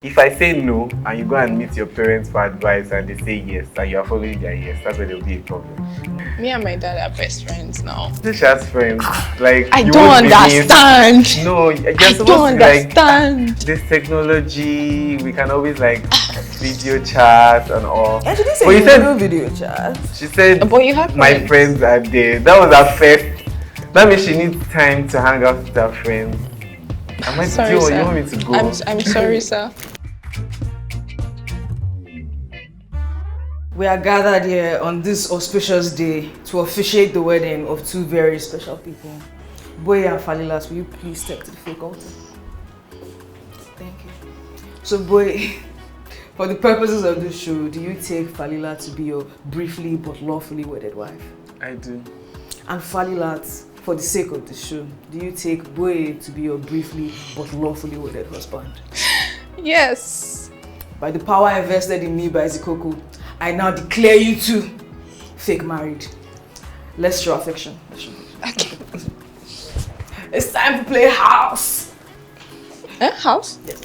If I say no and you go and meet your parents for advice and they say yes and you are following their yes, that's where there will be a problem. Me and my dad are best friends now. She has friends. Like I don't understand. No, you're supposed to be like this technology. We can always like video chat and all. And she didn't say you do video chat. She said, but you have my friends are there. That was her first. That means she needs time to hang out with her friends. Sorry, you sir. want me to go? I'm sorry, sir. We are gathered here on this auspicious day to officiate the wedding of two very special people. Boye and Falilat, will you please step to the fake altar? Thank you. So Boye, for the purposes of this show, do you take Falilat to be your briefly but lawfully wedded wife? I do. And Falilat, for the sake of the show, do you take Boye to be your briefly but lawfully wedded husband? Yes. By the power invested in me by Zikoko, I now declare you two fake married. Let's show affection. Okay. It's time to play house. House? Yeah.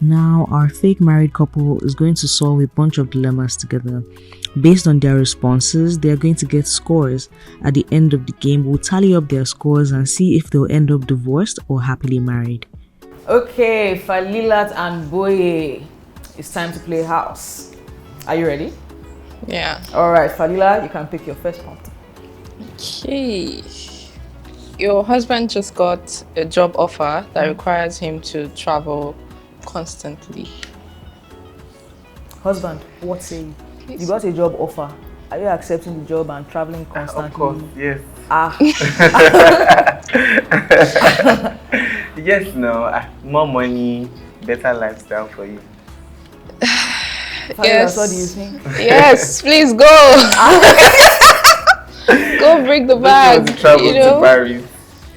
Now, our fake married couple is going to solve a bunch of dilemmas together. Based on their responses, they are going to get scores. At the end of the game, we'll tally up their scores and see if they'll end up divorced or happily married. Okay, Falilat and Boye, it's time to play house. Are you ready? Yeah. Alright, Falilat, you can pick your first part. Okay. Your husband just got a job offer that requires him to travel constantly. Husband, what say you? You got a job offer. Are you accepting the job and traveling constantly? Of course, yes. Yes, no. More money, better lifestyle for you. Yes. What do you think? Yes, please go. Go bring the bag. To travel to Paris.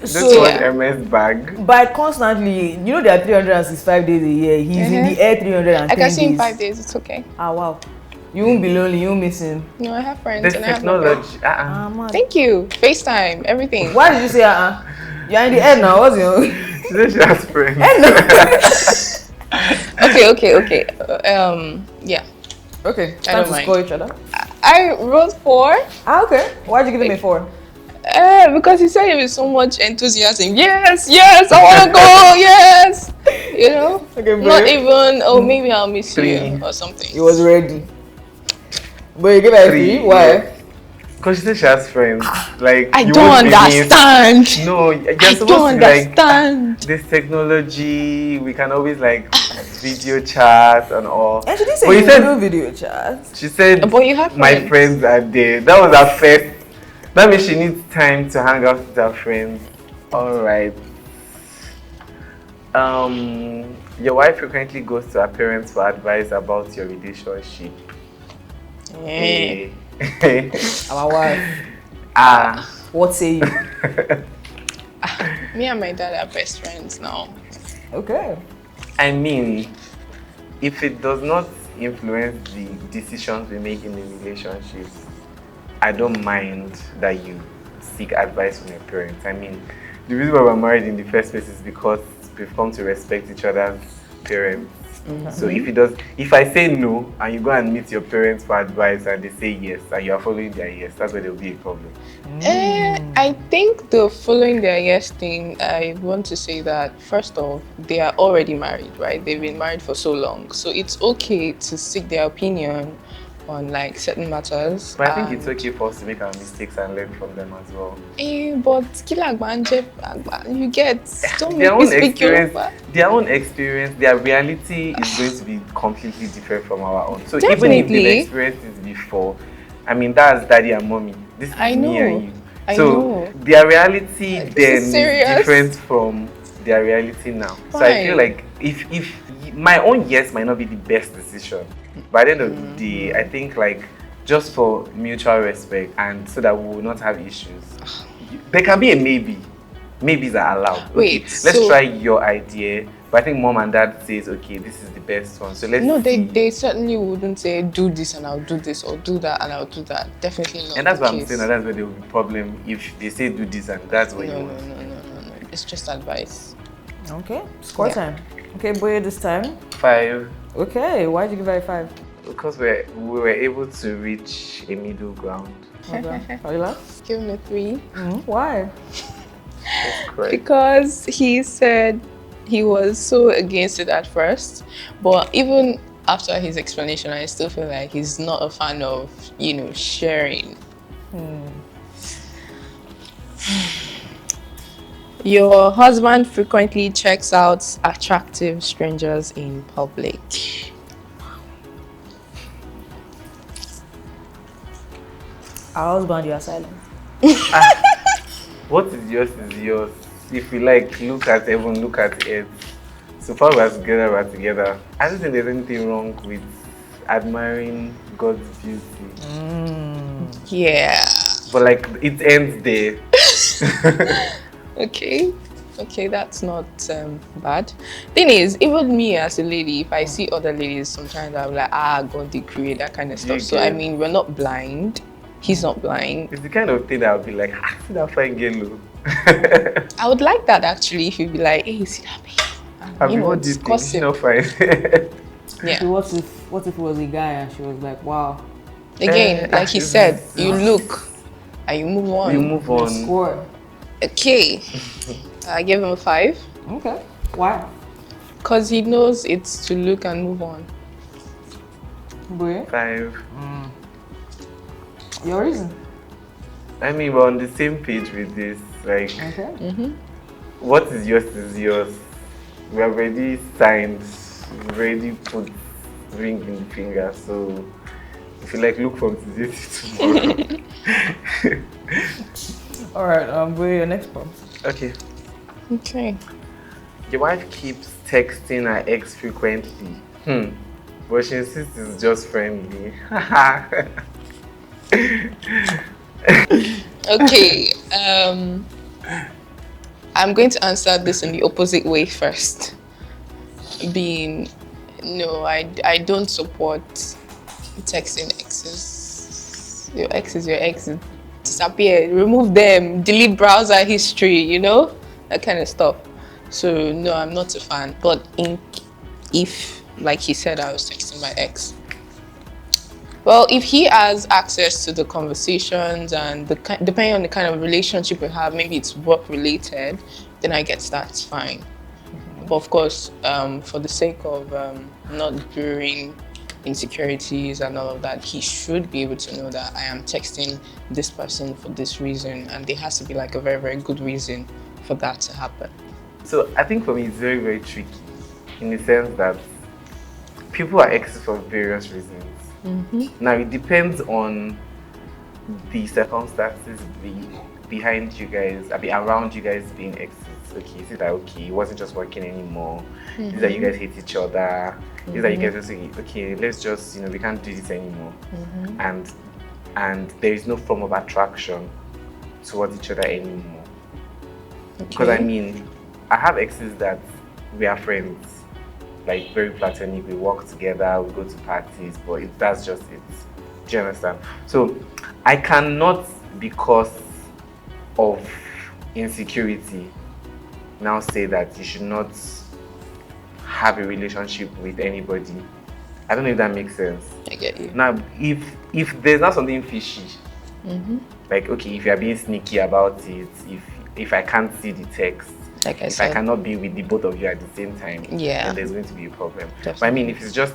So, MS bag. By constantly, you know there are 365 days a year. He's in the air 310 days. I can see in 5 days. It's okay. Wow. You won't be lonely. You won't miss him. No, I have friends. There's and technology. I have Thank you. FaceTime. Everything. Why did you say You're in the air now. What's your? She said she has friends. Okay. Yeah. Okay. Time to score each other. I wrote 4. Okay. Why'd you give him a 4? Because he said it with so much enthusiasm. Yes, I want to go. Yes. You know? Okay, not even, maybe I'll miss you or something. He was ready. But you give her a 3? Why? Because she said she has friends. Like, I don't understand. No, you're supposed to like this technology. We can always like video chat and all. And she didn't say you do video chat. She said, but you have my friends are there. That was her first. That means she needs time to hang out with her friends. Alright. Your wife frequently goes to her parents for advice about your relationship. Hey. Our wife. What say you? Me and my dad are best friends now. Okay. I mean, if it does not influence the decisions we make in the relationship, I don't mind that you seek advice from your parents. I mean, the reason why we're married in the first place is because we've come to respect each other's parents. Mm-hmm. So if I say no and you go and meet your parents for advice and they say yes and you are following their yes, that's where there will be a problem. I think the following their yes thing, I want to say that first off, they are already married, right? They've been married for so long. So it's okay to seek their opinion on like certain matters. But I think it's okay for us to make our mistakes and learn from them as well. But you get their own experience, their reality is going to be completely different from our own. So Definitely. Even if they've experienced this before, I mean that's daddy and mommy. This is me and you. So their reality then is different from their reality now. Fine. So I feel like if my own yes might not be the best decision. By the end of the day, I think like just for mutual respect and so that we will not have issues, there can be a maybe. Maybes are allowed. Wait, let's try your idea. But I think mom and dad says, okay, this is the best one. So let's they certainly wouldn't say do this and I'll do this or do that and I'll do that. Definitely not. And that's what I'm saying. That's where there will be a problem if they say do this and that's what you want. No. It's just advice. Okay, score Yeah. time. Okay, Boye this time. 5. Okay, why did you give her a 5? Because we were able to reach a middle ground. Okay, Falilat? Give him a 3. Why? That's correct. Because he said he was so against it at first, but even after his explanation, I still feel like he's not a fan of, sharing. Your husband frequently checks out attractive strangers in public. Our husband, you are silent. What is yours is yours. If you like, look at heaven, look at earth. So far we're together. I don't think there's anything wrong with admiring God's beauty. Yeah. But like, it ends there. Okay, that's not bad. Thing is, even me as a lady, if I see other ladies, sometimes I'm like, God did create that kind of stuff. So I mean, we're not blind. He's not blind. It's the kind of thing that I'll be like, see that fine girl. I would like that actually. If you'd be like, hey, see that babe? What do you think? She's gossip. not fine. Yeah. So what if it was a guy and she was like, wow. Again, like he said, you look and you move on. You move on. Score. Okay. I give him a 5. Okay. Why? Because he knows it's to look and move on. Boye? 5. Your reason? I mean, we're on the same page with this. Like, Okay. what is yours is yours. We have already signed, we've already put ring in the finger. So, if you like, look from today to tomorrow. Alright, Boye, your next one. Okay. Okay. Your wife keeps texting her ex frequently. But she insists it's just friendly. Okay. I'm going to answer this in the opposite way first. No, I don't support texting exes. Your ex is your ex. Disappear, remove them, delete browser history, that kind of stuff. So no, I'm not a fan. But if, like he said, I was texting my ex, well, if he has access to the conversations and depending on the kind of relationship we have, maybe it's work related, then I guess that's fine. But of course, for the sake of not brewing insecurities and all of that, he should be able to know that I am texting this person for this reason, and there has to be like a very, very good reason for that to happen. So I think for me it's very, very tricky in the sense that people are exes for various reasons. Now it depends on the circumstances behind you guys, around you guys being exes. Okay, is it that it wasn't just working anymore? Is that you guys hate each other? Is that you guys just say, okay, let's just, we can't do this anymore. And there is no form of attraction towards each other anymore. Because I mean, I have exes that we are friends, like very platonic, we work together, we go to parties, but that's just it. Do you understand? So I cannot, because of insecurity, now say that you should not have a relationship with anybody. I don't know if that makes sense. I get you. Now, if there's not something fishy, like okay, if you're being sneaky about it, if I can't see the text, like I if said, I cannot be with the both of you at the same time, then there's going to be a problem. But I mean, if it's just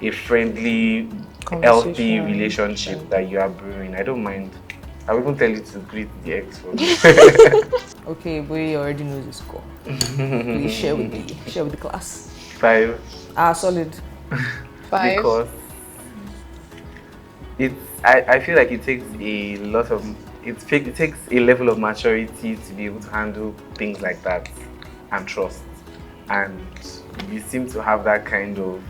a friendly, healthy relationship that you are brewing, I don't mind. I will even tell you to greet the ex for me. Okay, Boye already knows the score. Please share with the class. 5. Solid. 5. Because I feel like it takes it takes a level of maturity to be able to handle things like that and trust. And you seem to have that kind of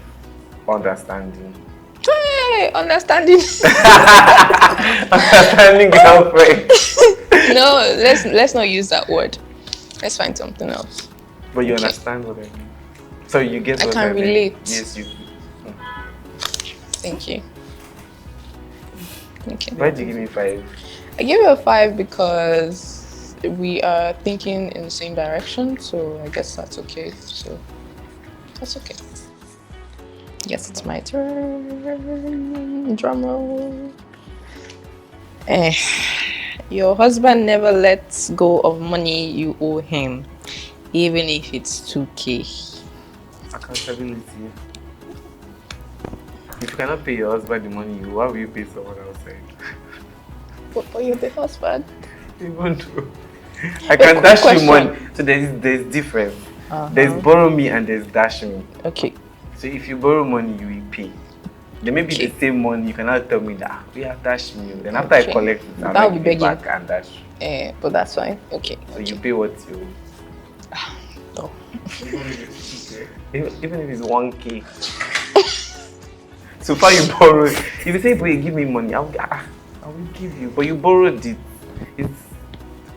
understanding. Hey, understanding. Understanding girlfriend. No, let's not use that word. Let's find something else. But you understand what I mean. So you get what I can mean. relate. Yes, you. Thank you. Okay. Why did you give me 5? I give you a 5 because we are thinking in the same direction, so I guess that's okay. So that's okay. Yes, it's my turn. Drum roll. Your husband never lets go of money you owe him, even if it's 2K. Accountability. If you cannot pay your husband the money, why will you pay someone outside? But you're the husband. Even though I can dash you money. So there's difference. There's borrow me and there's dash me. Okay. So if you borrow money, you will pay. There may be the same money. You cannot tell me that we have dash me. Then after I collect it, I'll give it back and dash. But that's fine. Okay. So you pay what you. No. Even if it's 1K. So far you borrow. If you say, "Boy, give me money," I will give you. But you borrowed it.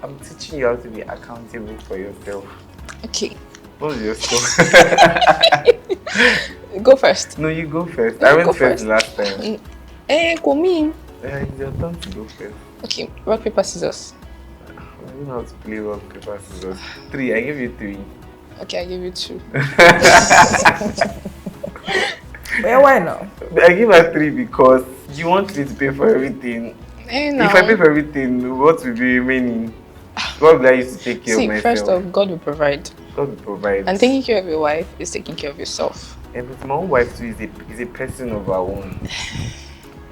I'm teaching you how to be accountable for yourself. Okay. What was your score? Go first. No, you go first. I went first last time. Go me. It's your turn to go first. Okay, rock, paper, scissors. I don't know how to play rock, paper, scissors. 3, I give you 3. Okay, I give you 2. Yeah, why not? I give her 3 because you want me to pay for everything. No. If I pay for everything, what will be remaining? What will I use to take care of myself? First off, God will provide. God will provide. And taking care of your wife is taking care of yourself. And but my own wife too is a person of our own.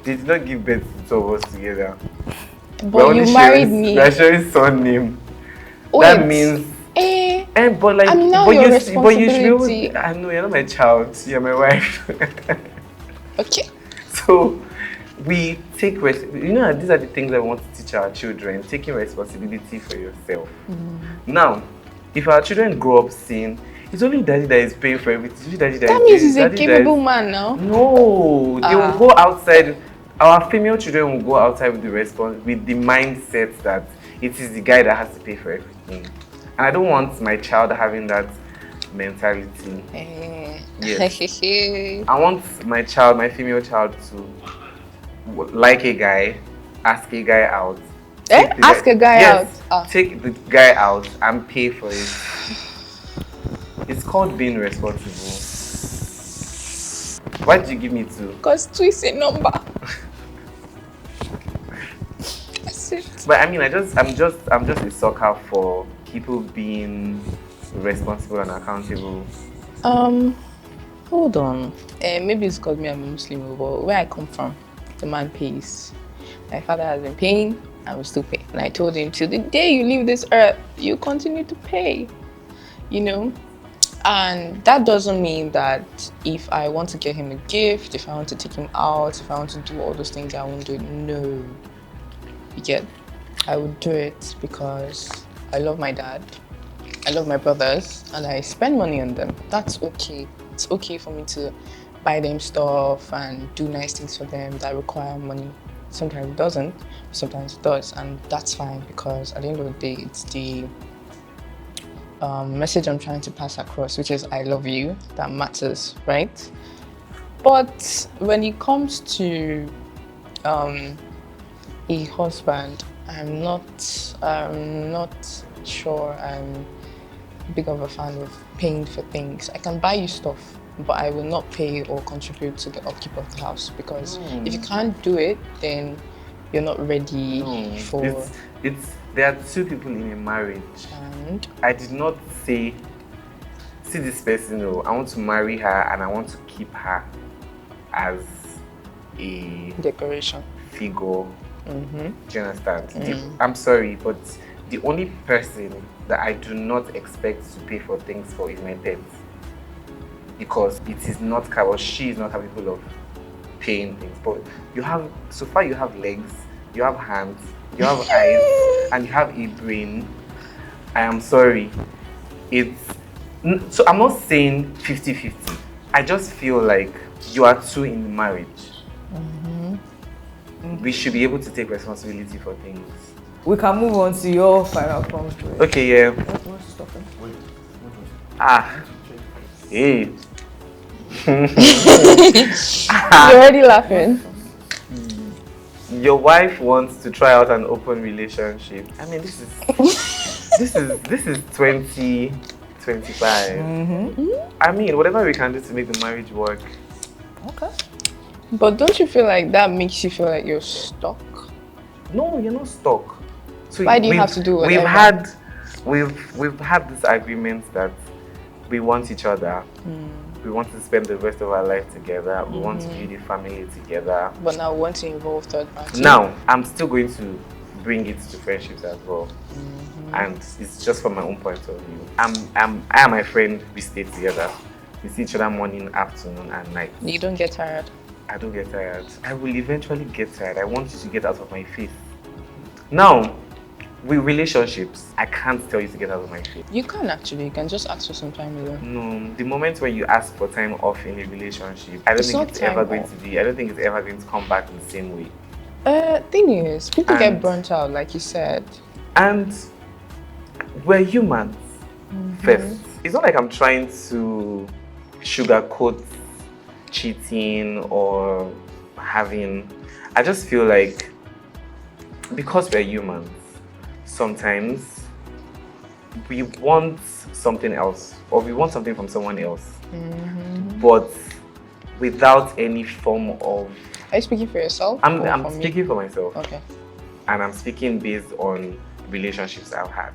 They did not give birth to 2 of us together. But you married me. We are sharing son name. Wait. That means. But like, I'm now your responsibility. I know you're not my child. You're my wife. Okay. So we take these are the things I want to teach our children. Taking responsibility for yourself. Now, if our children grow up seeing it's only daddy that is paying for everything. That means he's a capable man now. No, they will go outside. Our female children will go outside with the mindset that it is the guy that has to pay for everything. And I don't want my child having that mentality. Yes. I want my female child to like a guy, ask a guy out. Ask a guy out? Take the guy out and pay for it. It's called being responsible. Why did you give me 2? Because 2 is a number. That's it. But I mean, I'm just a sucker for people being responsible and accountable. Hold on. Maybe it's because I'm a Muslim, but where I come from, the man pays. My father has been paying, I will still pay. And I told him, till the day you leave this earth, you continue to pay. You know? And that doesn't mean that if I want to get him a gift, if I want to take him out, if I want to do all those things, I won't do it. No. You get? I would do it because I love my dad, I love my brothers, and I spend money on them. That's okay. It's okay for me to buy them stuff and do nice things for them that require money. Sometimes it doesn't, sometimes it does, and that's fine because at the end of the day, it's the message I'm trying to pass across, which is I love you, that matters, right? But when it comes to a husband, I'm not sure I'm big of a fan of paying for things. I can buy you stuff, but I will not pay or contribute to the upkeep of the house because if you can't do it, then you're not ready for. There are 2 people in a marriage. And I did not say, see this person, I want to marry her and I want to keep her as a decoration figure. Do you understand? I'm sorry, but the only person that I do not expect to pay for things for is my pet. Because it is not capable, she is not capable of paying things. But so far you have legs, you have hands, you have eyes, and you have a brain. I am sorry. So I'm not saying 50-50. I just feel like you are 2 in marriage. We should be able to take responsibility for things. We can move on to your final prompt. Okay, yeah. What's stopping? Hey. you're already laughing. Your wife wants to try out an open relationship. I mean, this is this is 2025. I mean, whatever we can do to make the marriage work. Okay. But don't you feel like that makes you feel like you're stuck? No, you're not stuck. So Why do you have to do whatever? We've had this agreement that we want each other. We want to spend the rest of our life together. We want to build a family together. But now we want to involve third parties. Now, I'm still going to bring it to friendships as well. And it's just from my own point of view. I and my friend, we stay together. We see each other morning, afternoon, and night. You don't get tired? I don't get tired. I will eventually get tired. I want you to get out of my face. Now, with relationships, I can't tell you to get out of my face. You can actually. You can just ask for some time alone. No, the moment when you ask for time off in a relationship, I don't think it's ever going to come back in the same way. Thing is, people get burnt out, like you said. And we're humans first. It's not like I'm trying to sugarcoat cheating or having. I just feel like because we're humans, sometimes we want something else or we want something from someone else, but without any form of. Are you speaking for yourself? I'm speaking for myself. Okay. And I'm speaking based on relationships I've had.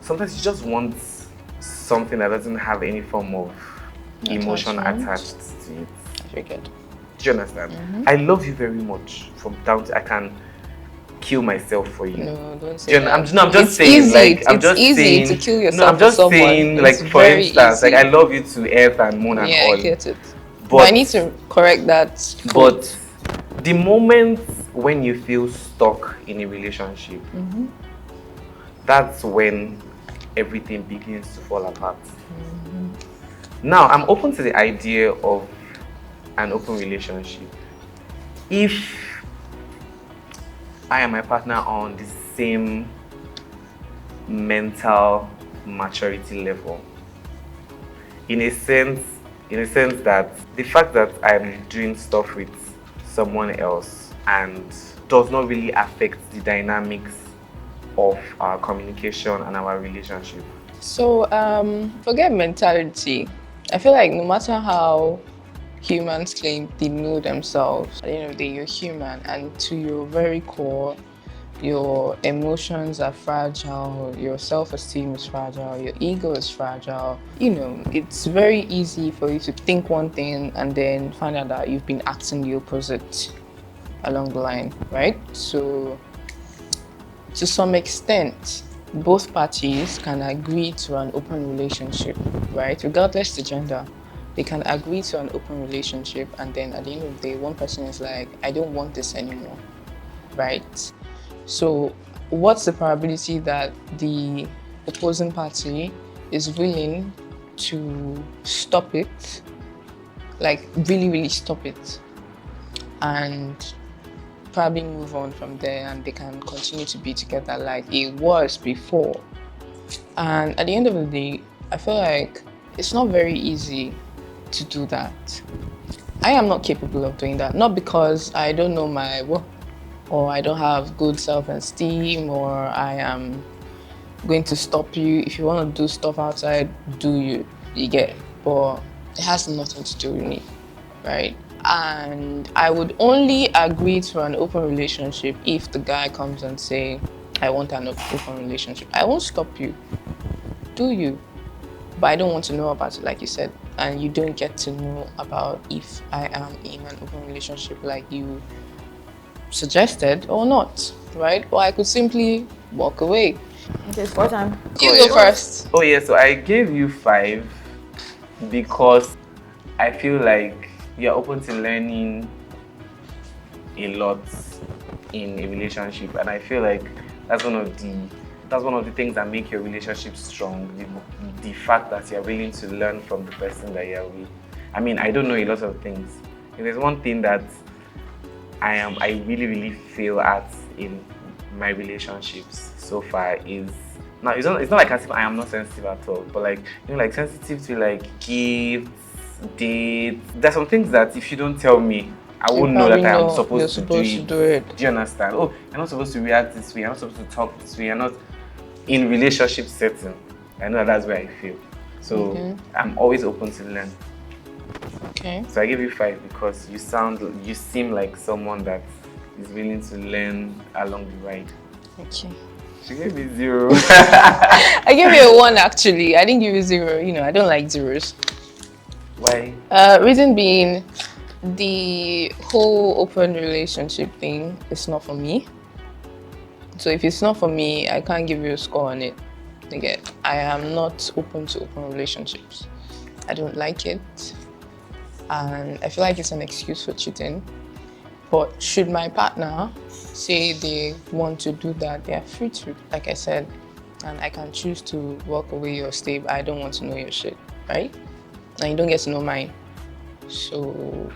Sometimes you just want something that doesn't have any form of emotion attached to it. Very good. Do you understand? I love you very much. From down to I can kill myself for you. No, don't say that. I'm just saying, easy. like, I'm it's just easy saying, to kill yourself. No, I'm just for someone. saying, like, it's for instance, easy. like, I love you to earth and moon and all. Yeah, I get it. But I need to correct that. But the moment when you feel stuck in a relationship, that's when everything begins to fall apart. Now, I'm open to the idea of an open relationship if I and my partner are on the same mental maturity level. In a sense that the fact that I'm doing stuff with someone else and does not really affect the dynamics of our communication and our relationship. So, forget mentality. I feel like no matter how humans claim they know themselves, at the end of the day, you're human, and to your very core, your emotions are fragile, your self-esteem is fragile, your ego is fragile. You know, it's very easy for you to think one thing and then find out that you've been acting the opposite along the line, right? So, to some extent, both parties can agree to an open relationship, right? Regardless the gender, they can agree to an open relationship, and then at the end of the day, one person is like, I don't want this anymore, right? So what's the probability that the opposing party is willing to stop it, like really, really stop it, and probably move on from there, and they can continue to be together like it was before? And at the end of the day, I feel like it's not very easy to do that. I am not capable of doing that, not because I don't know my work or I don't have good self-esteem or I am going to stop you. If you want to do stuff outside, you get, but it has nothing to do with me, right? And I would only agree to an open relationship if the guy comes and say, I want an open relationship. I won't stop you, do you? But I don't want to know about it, like you said. And you don't get to know about if I am in an open relationship like you suggested or not, right? Or I could simply walk away. Okay, it's for time. You go first. Oh yeah, so I gave you 5 because I feel like you're open to learning a lot in a relationship, and I feel like that's one of the things that make your relationship strong. The fact that you're willing to learn from the person that you're with. I mean, I don't know a lot of things. If there's one thing that I really, really fail at in my relationships so far is, now it's not like as if I am not sensitive at all, but like, you know, like sensitive to like gifts, dates. There's some things that if you don't tell me, I won't know that I am supposed to do it. Do you understand? Oh, you're not supposed to react this way, you're not supposed to talk this way, you're not. in relationship setting, I know that's where I feel. So I'm always open to learn. Okay. So I give you 5 because you seem like someone that is willing to learn along the ride. Okay. She gave me 0. I gave you a 1 actually. I didn't give you 0. You know, I don't like zeros. Why? Reason being, the whole open relationship thing is not for me. So if it's not for me, I can't give you a score on it. Again, I am not open to open relationships. I don't like it. And I feel like it's an excuse for cheating. But should my partner say they want to do that, they are free to, like I said. And I can choose to walk away or stay, but I don't want to know your shit, right? And you don't get to know mine. So...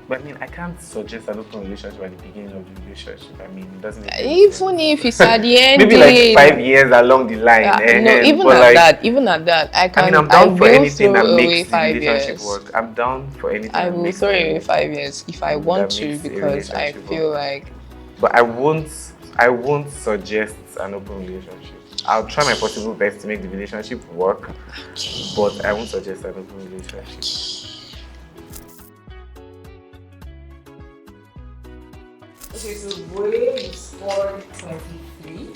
But I mean, I can't suggest an open relationship at the beginning of the relationship. I mean, it doesn't make even if it's at the end. Maybe like 5 years along the line. No, even at that, I can. I mean, I'm down for anything that away makes the 5 relationship years. work. I'm down for anything I that will makes throw it away 5 years if I want to, because I feel like. But I won't suggest an open relationship. I'll try my possible best to make the relationship work, but I won't suggest an open relationship. Okay, so Boye scored 23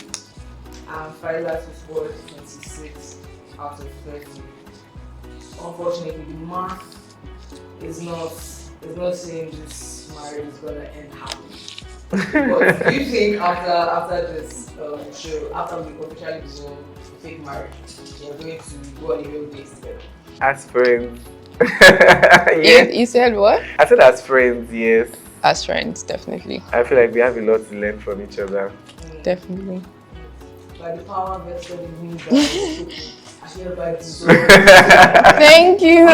and Falilat scored 26 out of 30. Unfortunately, the math is not saying this marriage is gonna end happily. But do you think after this show, after we officially dissolve the fake marriage, you're going to go on a real date together? As friends. Yes. You said what? I said as friends, yes. As friends, definitely. I feel like we have a lot to learn from each other. Definitely. By the power vested in me, I hereby dissolve. Thank you.